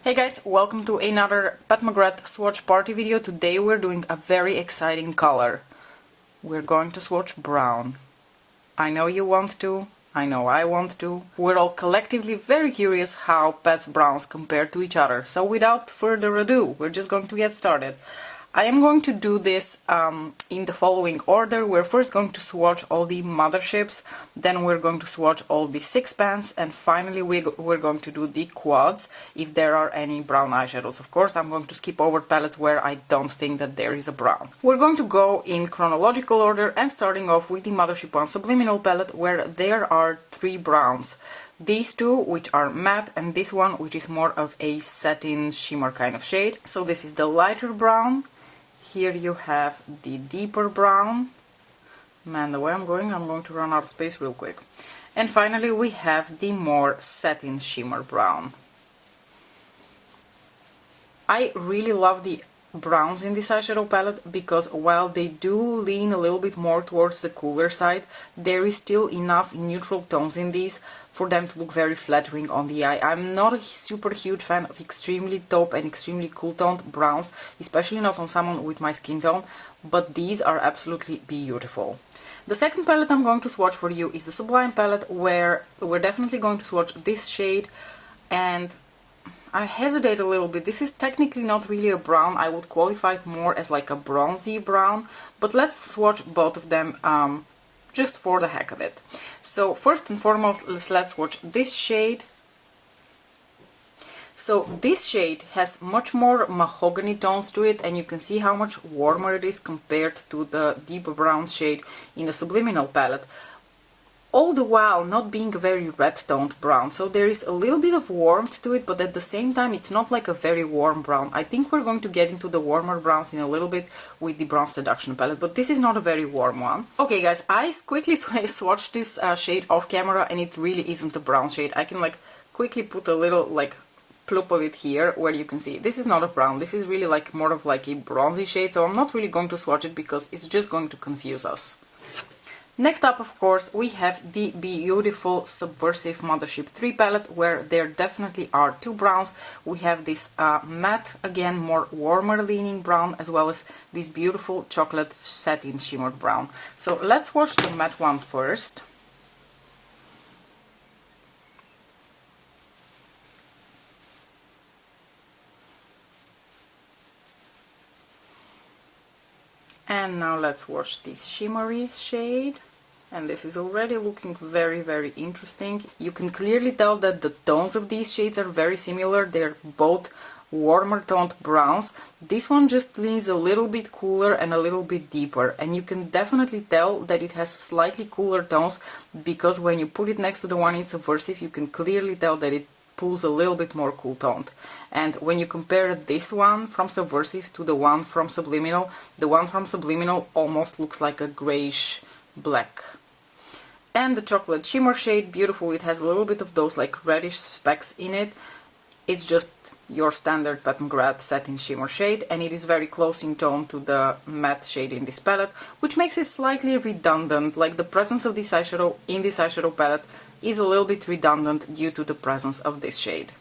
Hey guys, welcome to another Pat McGrath swatch party video. Today we're doing a very exciting color. We're going to swatch brown. I know you want to, I know I want to. We're all collectively very curious how Pat's browns compare to each other. So without further ado, we're just going to get started. I am going to do this in the following order. We're first going to swatch all the Motherships, then we're going to swatch all the sixpence, and finally we're going to do the quads, if there are any brown eyeshadows. Of course, I'm going to skip over palettes where I don't think that there is a brown. We're going to go in chronological order and starting off with the Mothership One Subliminal palette, where there are three browns. These two, which are matte, and this one, which is more of a satin shimmer kind of shade. So this is the lighter brown. Here you have the deeper brown. Man, the way I'm going to run out of space real quick. And finally we have the more satin shimmer brown. I really love the browns in this eyeshadow palette because while they do lean a little bit more towards the cooler side, there is still enough neutral tones in these for them to look very flattering on the eye. I'm not a super huge fan of extremely taupe and extremely cool toned browns, especially not on someone with my skin tone, but these are absolutely beautiful. The second palette I'm going to swatch for you is the Sublime Palette, where we're definitely going to swatch this shade, and I hesitate a little bit. This is technically not really a brown. I would qualify it more as like a bronzy brown, but let's swatch both of them just for the heck of it. So first and foremost, let's swatch this shade. So this shade has much more mahogany tones to it, and you can see how much warmer it is compared to the deeper brown shade in the Subliminal palette, all the while not being a very red-toned brown. So there is a little bit of warmth to it, but at the same time it's not like a very warm brown. I think we're going to get into the warmer browns in a little bit with the Brown Seduction palette, but this is not a very warm one. Okay guys, I quickly swatched this shade off camera, and it really isn't a brown shade. I can like quickly put a little like plop of it here where you can see this is not a brown. This is really like more of like a bronzy shade, so I'm not really going to swatch it because it's just going to confuse us. Next up, of course, we have the beautiful Subversive Mothership 3 palette, where there definitely are two browns. We have this matte, again, more warmer leaning brown, as well as this beautiful chocolate satin shimmered brown. So let's watch the matte one first. And now let's watch this shimmery shade. And this is already looking very, very interesting. You can clearly tell that the tones of these shades are very similar. They're both warmer toned browns. This one just leans a little bit cooler and a little bit deeper. And you can definitely tell that it has slightly cooler tones, because when you put it next to the one in Subversive, you can clearly tell that it pulls a little bit more cool toned. And when you compare this one from Subversive to the one from Subliminal, the one from Subliminal almost looks like a grayish black. And the chocolate shimmer shade, beautiful. It has a little bit of those like reddish specks in it. It's just your standard Pat McGrath satin shimmer shade, and it is very close in tone to the matte shade in this palette, which makes it slightly redundant. Like the presence of this eyeshadow in this eyeshadow palette is a little bit redundant due to the presence of this shade.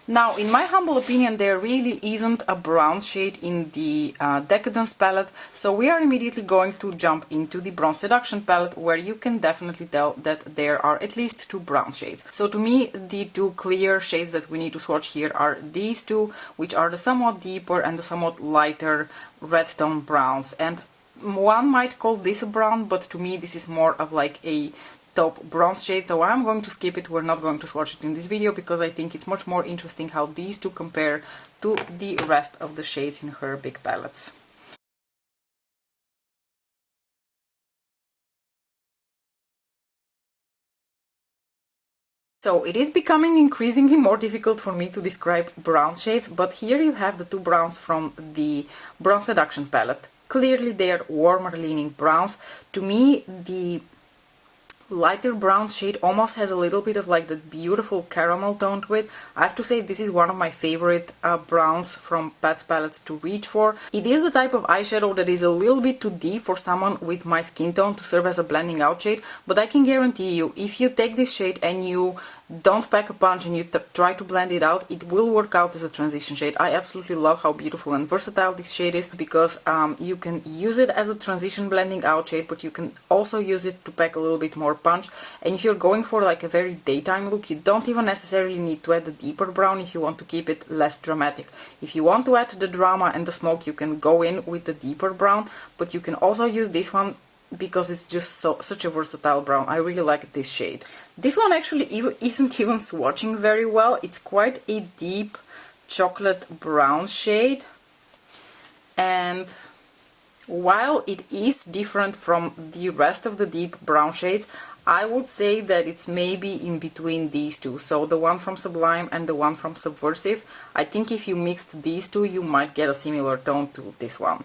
Now, in my humble opinion, there really isn't a brown shade in the Decadence palette, so we are immediately going to jump into the Brown Seduction palette, where you can definitely tell that there are at least two brown shades. So to me, the two clear shades that we need to swatch here are these two, which are the somewhat deeper and the somewhat lighter red tone browns. And one might call this a brown, but to me this is more of like a top bronze shade, so I'm going to skip it. We're not going to swatch it in this video because I think it's much more interesting how these two compare to the rest of the shades in her big palettes. So it is becoming increasingly more difficult for me to describe brown shades, but here you have the two browns from the Brown Seduction palette. Clearly they are warmer leaning browns. To me, the lighter brown shade almost has a little bit of like the beautiful caramel tone to it. I have to say this is one of my favorite browns from Pat's palettes to reach for. It is the type of eyeshadow that is a little bit too deep for someone with my skin tone to serve as a blending out shade, but I can guarantee you, if you take this shade and you don't pack a punch and you try to blend it out, it will work out as a transition shade. I absolutely love how beautiful and versatile this shade is because you can use it as a transition blending out shade, but you can also use it to pack a little bit more punch. And if you're going for like a very daytime look, you don't even necessarily need to add the deeper brown if you want to keep it less dramatic. If you want to add the drama and the smoke, you can go in with the deeper brown, but you can also use this one because it's just such a versatile brown. I really like this shade. This one actually isn't even swatching very well. It's quite a deep chocolate brown shade, and while it is different from the rest of the deep brown shades, I would say that it's maybe in between these two. So the one from Sublime and the one from Subversive. I think if you mixed these two, you might get a similar tone to this one.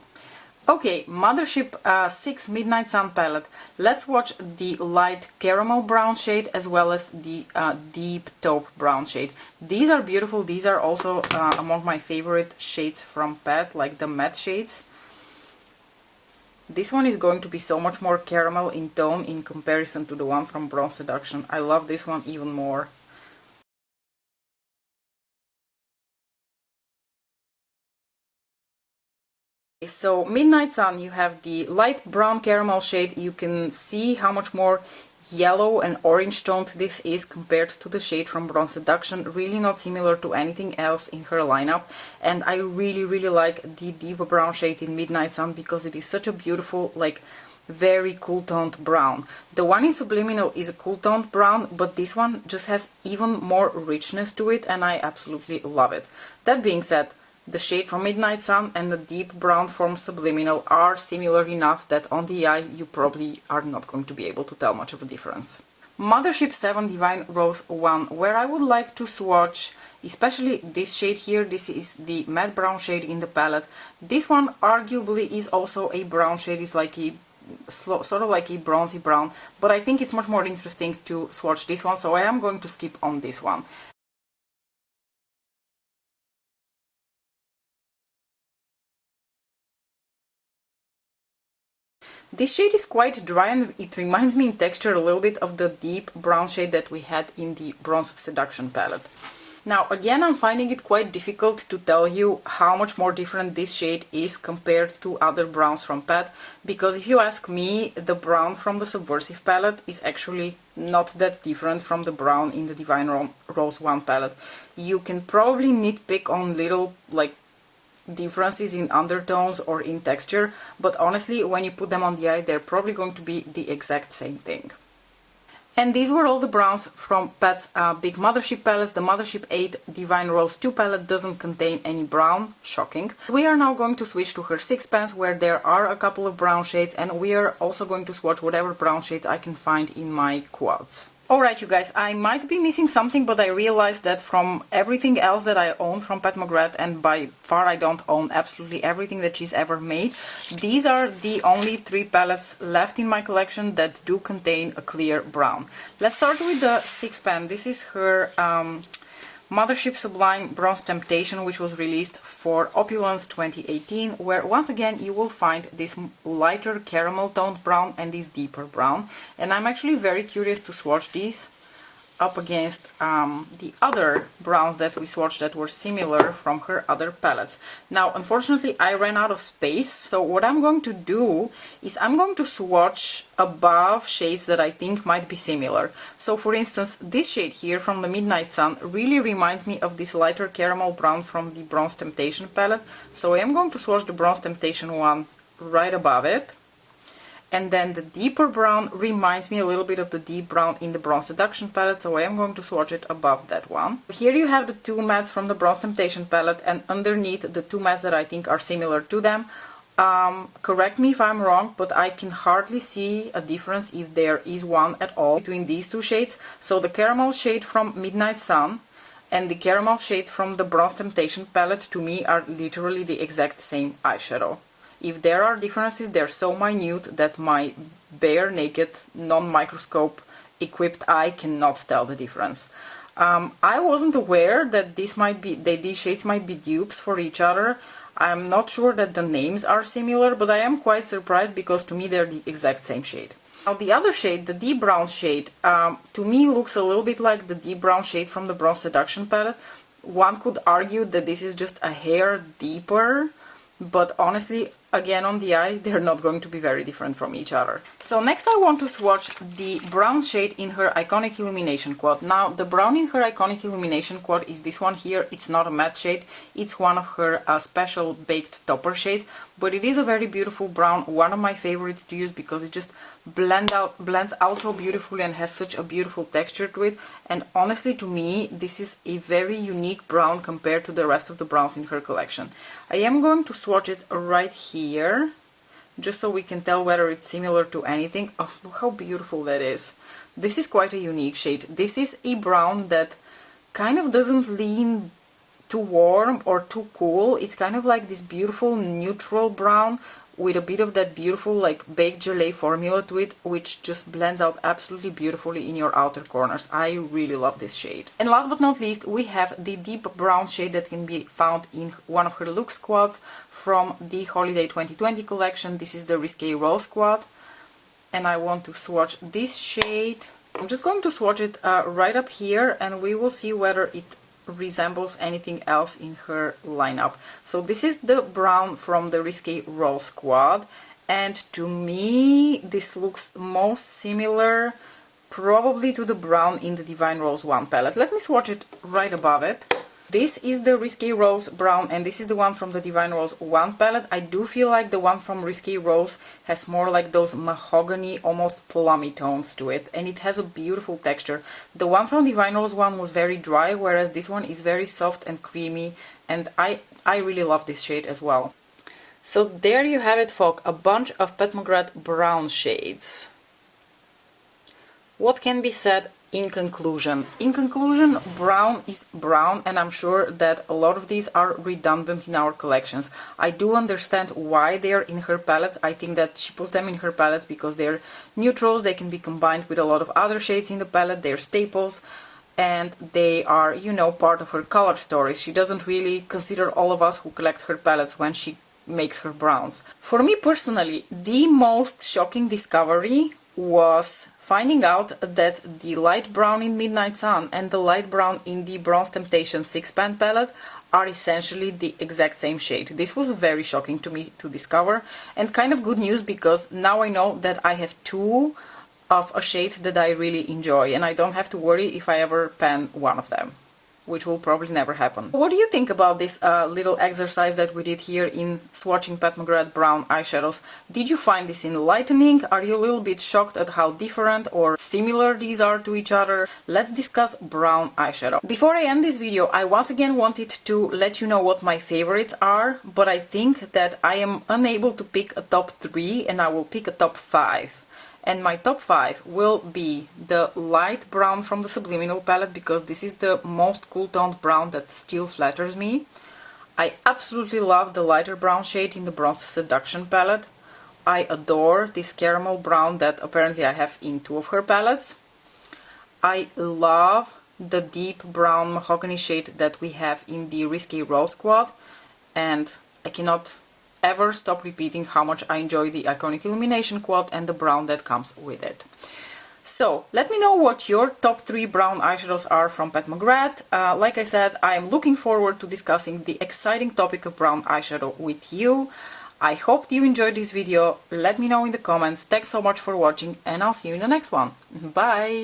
Okay, Mothership 6 Midnight Sun palette. Let's watch the light caramel brown shade as well as the deep taupe brown shade. These are beautiful. These are also among my favorite shades from Pat, like the matte shades. This one is going to be so much more caramel in tone in comparison to the one from Bronze Seduction. I love this one even more. So Midnight Sun, you have the light brown caramel shade. You can see how much more yellow and orange toned this is compared to the shade from Bronze Seduction. Really not similar to anything else in her lineup, and I really like the deep brown shade in Midnight Sun because it is such a beautiful, like, very cool toned brown. The one in Subliminal is a cool toned brown, but this one just has even more richness to it, and I absolutely love it. That being said, the shade from Midnight Sun and the deep brown from Subliminal are similar enough that on the eye you probably are not going to be able to tell much of a difference. Mothership 7 Divine Rose 1, where I would like to swatch especially this shade here. This is the matte brown shade in the palette. This one arguably is also a brown shade. It's like a sort of like a bronzy brown, but I think it's much more interesting to swatch this one, so I am going to skip on this one. This shade is quite dry and it reminds me in texture a little bit of the deep brown shade that we had in the Bronze Seduction palette. Now again, I'm finding it quite difficult to tell you how much more different this shade is compared to other browns from Pat, because if you ask me, the brown from the Subversive palette is actually not that different from the brown in the Divine Rose 1 palette. You can probably nitpick on little, like, differences in undertones or in texture, but honestly, when you put them on the eye, they're probably going to be the exact same thing. And these were all the browns from Pat's big Mothership palettes. The Mothership 8 Divine Rose 2 palette doesn't contain any brown, shocking. We are now going to switch to her 6 pans, where there are a couple of brown shades, and we are also going to swatch whatever brown shades I can find in my quads. Alright you guys, I might be missing something, but I realized that from everything else that I own from Pat McGrath, and by far I don't own absolutely everything that she's ever made, these are the only 3 palettes left in my collection that do contain a clear brown. Let's start with the 6 pan. This is her Mothership Sublime Bronze Temptation, which was released for Opulence 2018, where once again you will find this lighter caramel toned brown and this deeper brown, and I'm actually very curious to swatch these up against the other browns that we swatched that were similar from her other palettes. Now unfortunately I ran out of space, so what I'm going to do is I'm going to swatch above shades that I think might be similar. So for instance, this shade here from the Midnight Sun really reminds me of this lighter caramel brown from the Bronze Temptation palette, so I am going to swatch the Bronze Temptation one right above it. And then the deeper brown reminds me a little bit of the deep brown in the Bronze Seduction palette, so I am going to swatch it above that one. Here you have the 2 mattes from the Bronze Temptation palette, and underneath the 2 mattes that I think are similar to them. Correct me if I'm wrong, but I can hardly see a difference, if there is one at all, between these 2 shades. So the caramel shade from Midnight Sun and the caramel shade from the Bronze Temptation palette to me are literally the exact same eyeshadow. If there are differences, they're so minute that my bare naked, non-microscope equipped eye cannot tell the difference. I wasn't aware that these shades might be dupes for each other. I'm not sure that the names are similar, but I am quite surprised because to me they're the exact same shade. Now the other shade, the deep brown shade, to me looks a little bit like the deep brown shade from the Bronze Seduction palette. One could argue that this is just a hair deeper, but honestly, again on the eye, they're not going to be very different from each other. So next I want to swatch the brown shade in her Iconic Illumination Quad. Now the brown in her Iconic Illumination Quad is this one here. It's not a matte shade, it's one of her special baked topper shades, but it is a very beautiful brown, one of my favorites to use because it just blends out so beautifully and has such a beautiful texture to it. And honestly, to me, this is a very unique brown compared to the rest of the browns in her collection. I am going to swatch it right here, just so we can tell whether it's similar to anything. Oh, look how beautiful that is. This is quite a unique shade. This is a brown that kind of doesn't lean too warm or too cool. It's kind of like this beautiful neutral brown with a bit of that beautiful like baked gelée formula to it, which just blends out absolutely beautifully in your outer corners. I really love this shade. And last but not least, we have the deep brown shade that can be found in one of her look squads from the Holiday 2020 collection. This is the Risque Rose Squad, and I want to swatch this shade. I'm just going to swatch it right up here, and we will see whether it resembles anything else in her lineup. So this is the brown from the Risque Rose Squad, and to me this looks most similar probably to the brown in the Divine Rose 1 palette. Let me swatch it right above it. This is the Risque Rose brown, and this is the one from the Divine Rose 1 palette. I do feel like the one from Risque Rose has more like those mahogany, almost plummy tones to it, and it has a beautiful texture. The one from Divine Rose 1 was very dry, whereas this one is very soft and creamy, and I really love this shade as well. So there you have it, folk, a bunch of Pat McGrath brown shades. What can be said in conclusion? In conclusion, brown is brown, and I'm sure that a lot of these are redundant in our collections. I do understand why they're in her palettes. I think that she puts them in her palettes because they're neutrals, they can be combined with a lot of other shades in the palette, they're staples, and they are, you know, part of her color stories. She doesn't really consider all of us who collect her palettes when she makes her browns. For me personally, the most shocking discovery was finding out that the light brown in Midnight Sun and the light brown in the Bronze Temptation 6-pan palette are essentially the exact same shade. This was very shocking to me to discover, and kind of good news because now I know that I have two of a shade that I really enjoy, and I don't have to worry if I ever pan one of them, which will probably never happen. What do you think about this little exercise that we did here in swatching Pat McGrath brown eyeshadows? Did you find this enlightening? Are you a little bit shocked at how different or similar these are to each other? Let's discuss brown eyeshadow. Before I end this video, I once again wanted to let you know what my favorites are, but I think that I am unable to pick a top 3, and I will pick a top 5. And my top 5 will be the light brown from the Subliminal palette, because this is the most cool toned brown that still flatters me. I absolutely love the lighter brown shade in the Bronze Seduction palette. I adore this caramel brown that apparently I have in 2 of her palettes. I love the deep brown mahogany shade that we have in the Risque Rose Squad, and I cannot ever stop repeating how much I enjoy the Iconic Illumination Quad and the brown that comes with it. So let me know what your top 3 brown eyeshadows are from Pat McGrath. Like I said, I am looking forward to discussing the exciting topic of brown eyeshadow with you. I hope you enjoyed this video. Let me know in the comments. Thanks so much for watching, and I'll see you in the next one. Bye!